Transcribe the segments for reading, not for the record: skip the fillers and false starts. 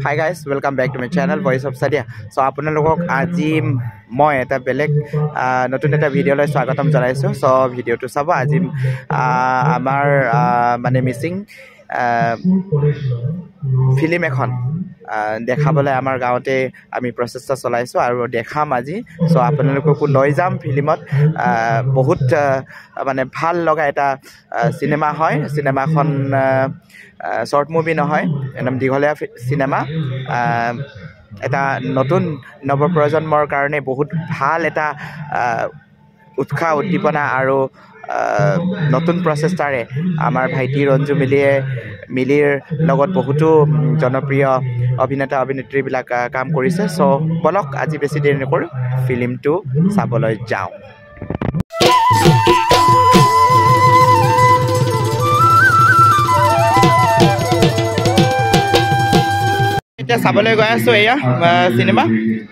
Hi guys, welcome back to my channel Voice of Sadia. So আপোনালোকক আজি মই এটা বেলেগ নতুন এটা ভিডিও লৈ স্বাগতম জনাইছো। সো ভিডিওটো চাব। আজি আমাৰ মানে মিসিং ফিল্ম এখন দেখাবলৈ আমাৰ গাঁৱতে আমি প্ৰচেষ্টা চলাইছো আৰু দেখাম আজি। সো আপোনালোককো লৈ যাম ফিল্মত। বহুত মানে ভাল লগা এটা সিনেমা হয়। সিনেমাখন শৰ্ট মুভি নহয়, একদম দীঘলীয়া সিনেমা। এটা নতুন নৱপ্ৰজন্মৰ কাৰণে বহুত ভাল এটা উৎসাহ উদ্দীপনা আৰু নতুন প্ৰচেষ্টাৰে আমাৰ ভাইটি ৰঞ্জু মিলিৰ লগত বহুতো জনপ্ৰিয় অভিনেতা অভিনেত্ৰীবিলাক কাম কৰিছে। সো বলক আজি বেছি দেৰি নকৰোঁ, ফিল্মটো চাবলৈ যাওঁ। এতিয়া চাবলৈ গৈ আছোঁ এয়া চিনেমা।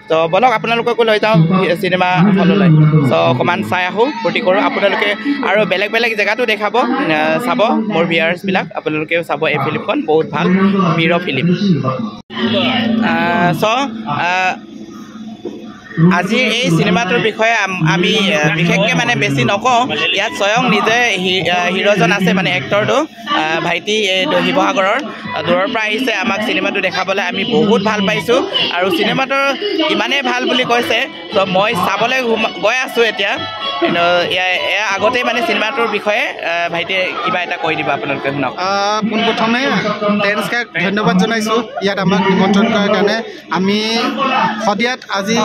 তো বলক আপোনালোককো লৈ যাওঁ চিনেমা হললৈ। তো অকণমান চাই আহোঁ, ফূৰ্তি কৰোঁ। আপোনালোকে আৰু বেলেগ বেলেগ জেগাতো দেখাব, চাব মোৰ ভিউৱাৰ্ছবিলাক। আপোনালোকেও চাব এই ফিল্মখন, বহুত ভাল হিৰ' ফিল্ম। চ' আজি এই চিনেমাটোৰ বিষয়ে আমি বিশেষকৈ মানে বেছি নকওঁ। ইয়াত স্বয়ং নিজে হিৰ'জন আছে, মানে এক্টৰটো ভাইটি শিৱসাগৰৰ দূৰৰ পৰা আহিছে আমাক চিনেমাটো দেখাবলৈ। আমি বহুত ভাল পাইছোঁ আৰু চিনেমাটো ইমানেই ভাল বুলি কৈছে। তো মই চাবলৈ গৈ আছোঁ এতিয়া। এয়া আগতেই মানে চিনেমাটোৰ বিষয়ে ভাইটিয়ে কিবা এটা কৈ দিব, আপোনালোকে শুনক। পোনপ্ৰথমে টেন্সকাক ধন্যবাদ জনাইছোঁ ইয়াত আমাক নিমন্ত্ৰণ কৰাৰ কাৰণে। আমি শদিয়াত আজি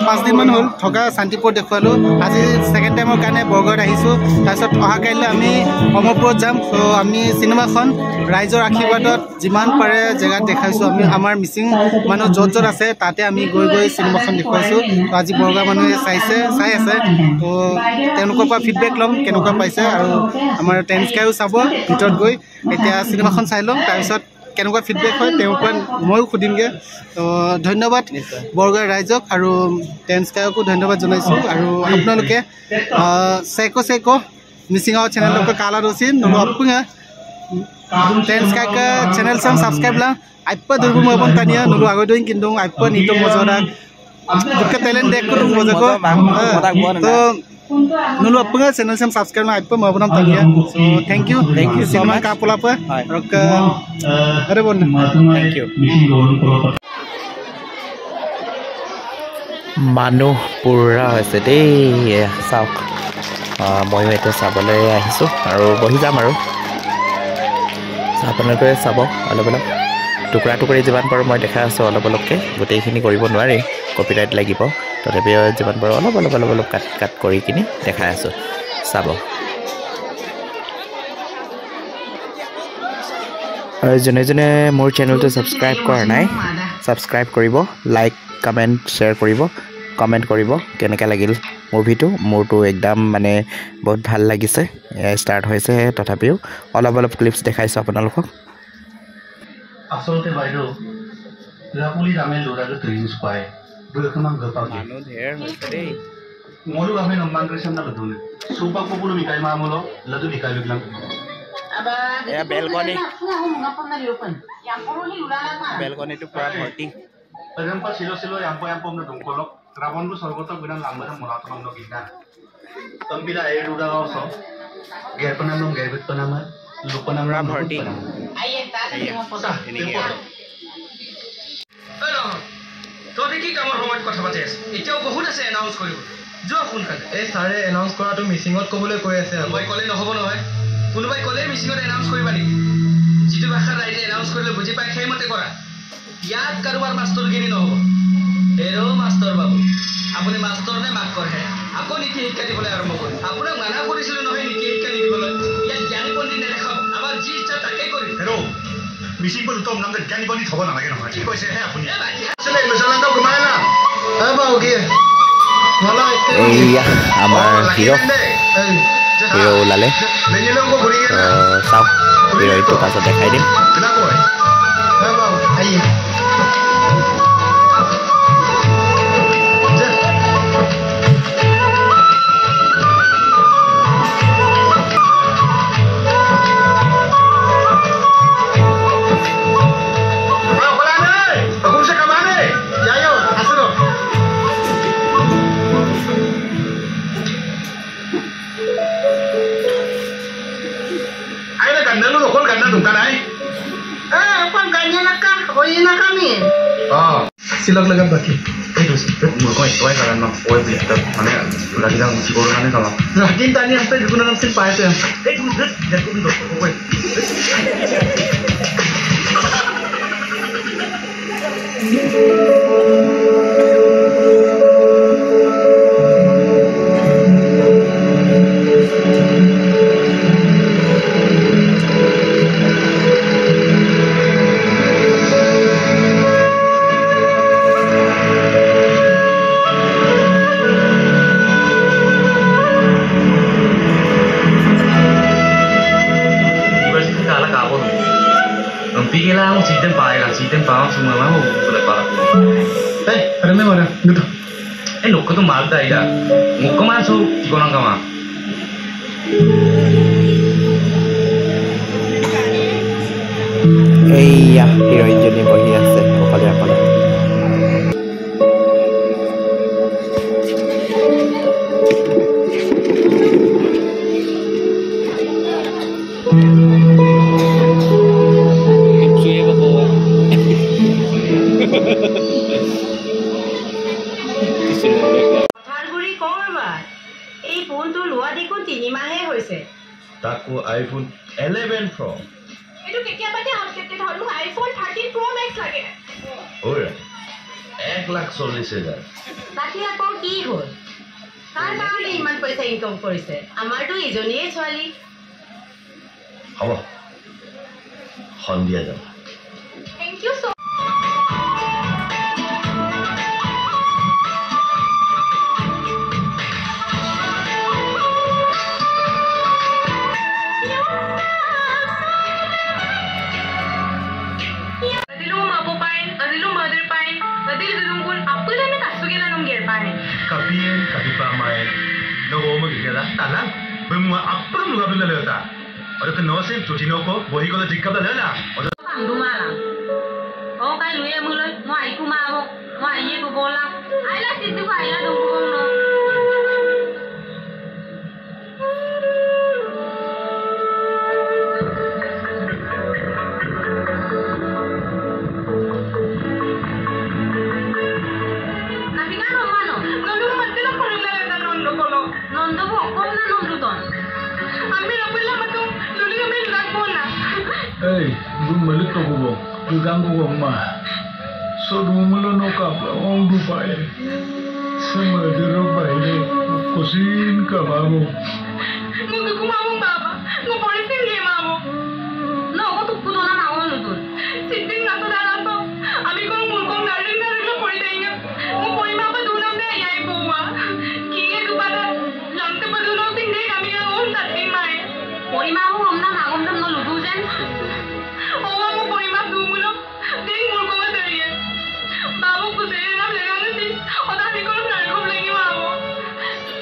5 দিনমান হ'ল থকা শান্তিপুৰ দেখুৱালোঁ। আজি ছেকেণ্ড টাইমৰ কাৰণে বৰগড়ত আহিছোঁ। তাৰপিছত অহা কাইলৈ আমি সমৰপুৰত যাম। ত' আমি চিনেমাখন ৰাইজৰ আশীৰ্বাদত যিমান পাৰে জেগাত দেখাইছোঁ। আমি আমাৰ মিচিং মানুহ য'ত য'ত আছে তাতে আমি গৈ চিনেমাখন দেখুৱাইছোঁ। ত' আজি বৰগড় মানুহে চাই আছে। ত' তেওঁলোকৰ পৰা ফিডবেক ল'ম কেনেকুৱা পাইছে, আৰু আমাৰ টেন্সকায়ো চাব ভিতৰত গৈ। এতিয়া চিনেমাখন চাই ল'ম, তাৰপিছত কেনেকুৱা ফিডবেক হয় তেওঁৰ পৰা ময়ো সুধিমগৈ। তো ধন্যবাদ বৰগড় ৰাইজক আৰু টেন্সকায়কো ধন্যবাদ জনাইছোঁ। আৰু আপোনালোকে চেকো मिसिंगाव चैनल को काला रोसी नो अपुंगा टेंसका का चैनल सम सब्सक्राइब ला आइप्पा दुर्गु मबन तनिया नो आगो दोइन किंदों आइप्पा नीतो मजोरा दुका टैलेंट देख को मजको तो नो अपुंगा चैनल सम सब्सक्राइब ला आइप्पा मबन तनिया। So thank you so much का पोला पे रक अरे बोल थैंक यू। মানুহ পুৰা হৈছে দেই, চাওক। ময়ো এতিয়া চাবলৈ আহিছোঁ আৰু বহি যাম আৰু আপোনালোকে চাব। অলপ অলপ টুকুৰা টুকুৰি যিমান পাৰোঁ মই দেখাই আছোঁ, অলপ অলপকৈ। গোটেইখিনি কৰিব নোৱাৰি, কপিৰাইট লাগিব। তথাপিও যিমান পাৰোঁ অলপ অলপ কাট কৰি কিনি দেখাই আছোঁ, চাব। আৰু যোনে যোনে মোৰ চেনেলটো ছাবস্ক্ৰাইব কৰা নাই, ছাবস্ক্ৰাইব কৰিব, লাইক কমেণ্ট শ্বেয়াৰ কৰিব, কমেণ্ট কৰিব কেনেকৈ লাগিল মুভিটো। মোৰতো একদম মানে বহুত ভাল লাগিছে। ষ্টাৰ্ট হৈছে, তথাপিও অলপ ক্লিপছ দেখাইছোঁ আপোনালোকক। আচলতে বাইদেউ ৰাপুলি ৰামে ল'ৰাটো ত্ৰিউজ পায় দুখনমান গপা মানুহ ঢেৰ হৈছে দেই। মৰু ৰামে নম্বান কৰিছে না লদুলে সুপা কপুলো মিকাই মামলো লদু মিকাই লুকলাম এয়া বেলকনিটো পুৰা ভৰ্তি। এজম্পা চিলো এম্পো না দুংকলক ৰাৱণটো স্বৰ্গত বিনা লাংবাৰ মলাতনম নগিনা তম্বিলা এই দুডাও স গেৰপনাম গেৰবিতনাম লোকনাম পুৰা ভৰ্তি। তই কি কামৰ সময়ত কথা পাতি আছে? এতিয়াও বহুত আছে এনাউন্স কৰিব। যোৱা সোনকালে। এই ছাৰে এনাউন্স কৰাটো মিচিঙত ক'বলৈ কৈ আছে। মই ক'লে নহ'ব নহয়। কোনোবাই ক'লে মিচিঙত এনাউন্স কৰিবা নেকি? যিটো ভাষাত ৰাইজে এনাউন্স কৰিলে বুজি পায় সেইমতে কৰা। ইয়াত কাৰোবাৰ মাষ্টৰগিৰি নহ'ব। হেৰো মাষ্টৰ বাবু, আপুনি মাষ্টৰ নে মাকৰহে? আকৌ নীতি শিক্ষা দিবলৈ আৰম্ভ কৰিম। আপোনাক মানা কৰিছিলোঁ নহয় নীতি শিক্ষা নিদিবলৈ। ইয়াত জ্ঞানী পণ্ডিত নেদেখাব। আমাৰ যি ইচ্ছা তাকে কৰিম। হেৰো মিচিং বল উত্তম নাম জ্ঞানী পণ্ডিত হ'ব নালাগে নহয়। কি কৈছে হে আপুনি? এইয়া আমাৰ হিৰ' ওলালে। চাওক, হিৰ'ইনটো পাছত দেখাই দিম। Oye, nakami. Silok lagam baki. Itu mulu kau itu aja kan mah. Oh itu mana lagi dah musik orang mana kalau. Rakin tani hasta juga nam sil pae tu. Itu dah tu itu. Oh. Pikirlah aku cerita baik semua mau boleh pak. Ada ni mana? Gitu. Nuk tu mal dah ida. Nuk kemana so di kolam kama? Iya, heroin jeni bagi aset apa. Taku iPhone 11 Pro. Itu ketika pada harga terharu iPhone 13 Pro Max lagi. Oh ya. 1,40,000. Tapi aku কি হল? তার কারণে ইমান পয়সা income কৰিছে। আমাৰটো এজনীয়ে ছোৱালী। হ'ব। সন্ধিয়া যাম। Thank you so Kapien, kapipa mai. Nogo mo gila talang. Bemua apa lu ngabul lelata? Ada tu nosen cuci noko, bohi kalau jikap lela. Ada. Pandu malam. Oh kai lu yang mulai, mau aku mau iya aku bola. Ayah situ ayah dong no. Hey, lu malu tu gua, lu ganggu gua mah. So lu malu nak apa? Orang Dubai, semua Dubai ni, kusin kamu. Nggak aku mau bapa, nggak boleh sendiri mau. No, aku tuh kudu nama mau nutun. Sini nggak tuh dalam tuh. Abi kau mulkong dari lo boleh tanya. Mau boleh bapa tuh nama dia ya ibu mah. Kini tu pada lantai pada lo sendiri kami yang orang tak timai. Boleh mau om nama no ludu jen.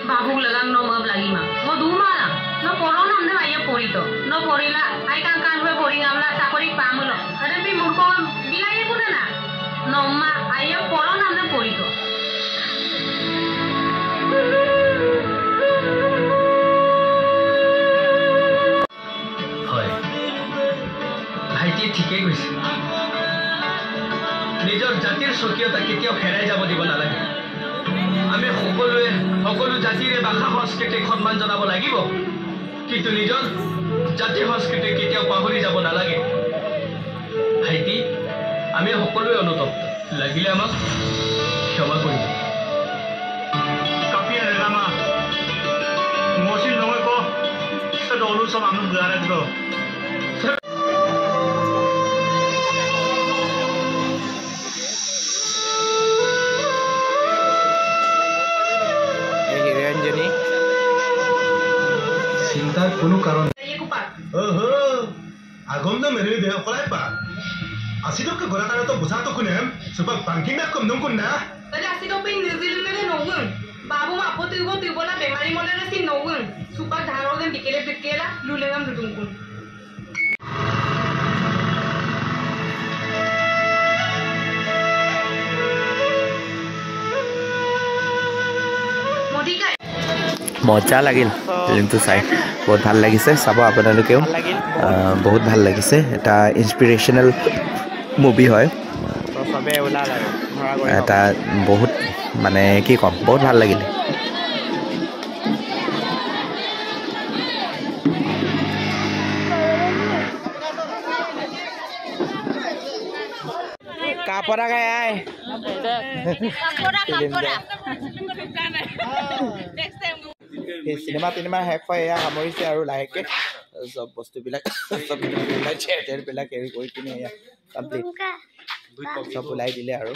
Babu lagang no mab lagi ma. Mo duma lang. No poro namde vaya porito. No porila. Ay kan hue pori ngamla sakori pamulo. Ada pi murko bilai pun na. No ma ay poro namde porito. হয় ভাইটিয়ে ঠিকেই কৈছে নিজৰ জাতিৰ স্বকীয়তা কেতিয়াও হেৰাই যাব দিব নালাগে আমি সকলো জাতিৰে ভাষা সংস্কৃতিক সন্মান জনাব লাগিব কিন্তু নিজৰ জাতি সংস্কৃতি কেতিয়াও পাহৰি যাব নালাগে ভাইটি আমি সকলোৱে অনুতপ্ত লাগিলে আমাক ক্ষমা কৰিব Kapien lama. Mosin nomor ko. Sedolu sama anu garan ko. Heroin jeni. চিন্তাৰ কোনো কাৰণ Agom na meron din ako pa. Asito ka gora tayo to busato ko nem. Sebab banking na kom nung kun na. Tadi asik kau pin New Zealand ni nongun. Babu mak apa tu bola bemari mola nasi nongun. Supak dharo dan dikela lulengam dudungkun. Modika. মজা লাগিল ফিল্মটো চাই বহুত ভাল লাগিছে চাব আপোনালোকেও বহুত ভাল লাগিছে এটা ইনস্পিৰেশ্যনেল মুভি হয় চবে ওলাল আৰু ধৰা কৰি এটা বহুত মানে কি ক'ম বহুত ভাল লাগিলে কাপৰা গাই আই চিনেমা শেষ হয় এয়া সামৰিছে আৰু লাহেকে চব বস্তুবিলাক বিলাক হেৰি কৰি কিনে এয়া কমপ্লিট চব ওলাই দিলে আৰু